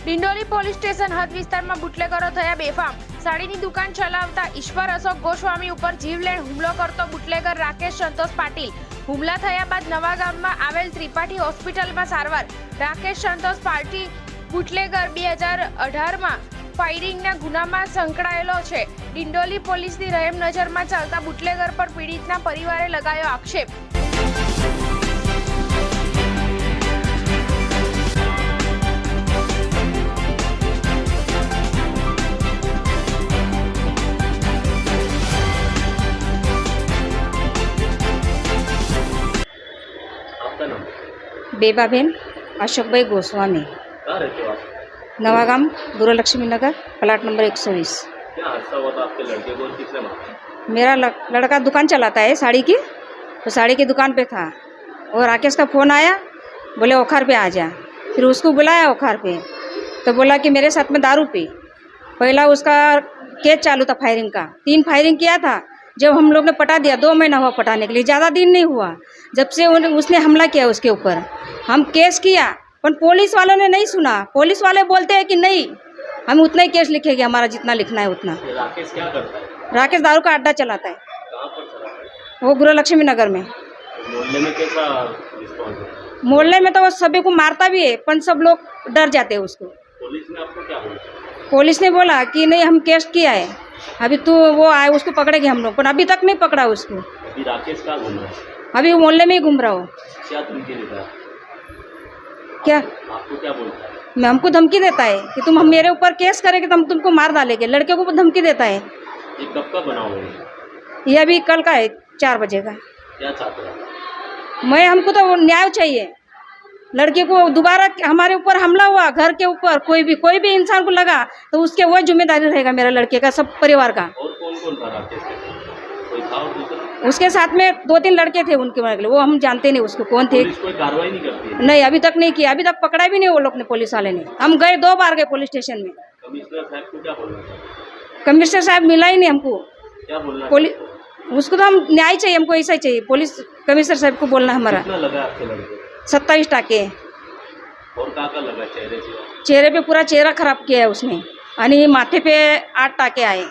Dindoli police station હદ વિસ્તારમાં બુટલેગરો થયા બેફામ। સાડીની દુકાન ચલાવતા ઈશ્વર અશોક ગોસ્વામી ઉપર જીવલેણ હુમલો કરતો બુટલેગર રાકેશ સંતોષ પાટીલ। હુમલા થયા બાદ નવાગામમાં આવેલ ત્રિપાઠી હોસ્પિટલમાં સારવાર। રાકેશ સંતોષ પાટીલ બુટલેગર 2018માં ફાયરિંગના ગુનામાં સંકળાયેલો છે। ડિંડોલી પોલીસની રહેમ નજરમાં ચાલતા બુટલેગર પર પીડિતના પરિવારે લગાવ્યો આક્ષેપ। बेबाबेन अशोक भाई गोस्वामी, कहाँ रहते हो आप? नवागाम गुरुलक्ष्मी नगर, प्लाट नंबर 120। क्या हादसा हुआ था आपके लड़के को? किसने मारा? मेरा लड़का दुकान चलाता है साड़ी की, तो साड़ी की दुकान पे था और राकेश का फ़ोन आया, बोले ओखार पे आ जा। फिर उसको बुलाया ओखार पे, तो बोला कि मेरे साथ में दारू पी। पहला उसका केस चालू था फायरिंग का, 3 फायरिंग किया था। जब हम लोग ने पटा दिया, 2 महीना हुआ पटाने के लिए, ज़्यादा दिन नहीं हुआ। जब से उसने हमला किया उसके ऊपर, हम केस किया, पर पुलिस वालों ने नहीं सुना। पुलिस वाले बोलते हैं कि नहीं, हम उतना ही केस लिखेंगे, हमारा जितना लिखना है उतना। राकेश क्या करता है? राकेश दारू का अड्डा चलाता है। कहाँ पर चलाता है? वो गुरुलक्ष्मी नगर में। मोहल्ले में कैसा रिस्पॉन्स है? मोहल्ले में तो वो सभी को मारता भी है, पर सब लोग डर जाते हैं उसको। पुलिस ने आपको क्या बोला? पुलिस ने बोला कि नहीं, हम केस किया है, अभी तो वो आए उसको पकड़ेंगे हम लोग, पर अभी तक नहीं पकड़ा उसको। अभी राकेश कहाँ घूम रहा है? अभी वो मोहल्ले में ही घूम रहा हो। क्या धमकी देता है? क्या आपको क्या बोलता है? मैं हमको धमकी देता है कि तुम हम मेरे ऊपर केस करेंगे तो हम तुमको मार डालेंगे। लड़के को धमकी देता है। ये कब का बना हुआ है? ये अभी कल का है, 4 बजे का। क्या चाहते हैं? मैं हमको तो न्याय चाहिए। लड़के को दोबारा हमारे ऊपर हमला हुआ, घर के ऊपर कोई भी इंसान को लगा तो उसके वो जिम्मेदारी रहेगा, मेरा लड़के का, सब परिवार का। और कौन कौन था राकेश के साथ? कोई था और दूसरा? उसके साथ में 2-3 लड़के थे, उनके लिए वो हम जानते नहीं उसको कौन थे। पुलिस कोई कार्रवाई नहीं करती है? नहीं, अभी तक नहीं किया, अभी तक पकड़ा भी नहीं वो लोग ने, पुलिस वाले ने। हम गए 2 बार गए पुलिस स्टेशन में। कमिश्नर साहब को क्या बोलना चाहिए? कमिश्नर साहब मिला ही नहीं हमको। क्या बोलना पुलिस चाहिए? उसको तो हम न्याय चाहिए, हमको ऐसा ही चाहिए। पुलिस कमिश्नर साहब को बोलना हमारा। कितना लगा आपके लड़के? 27 टाके। और कहाँ लगा चेहरे पे? चेहरे पे पूरा चेहरा खराब किया है उसने, आणि माथे पे 8 टाके आए।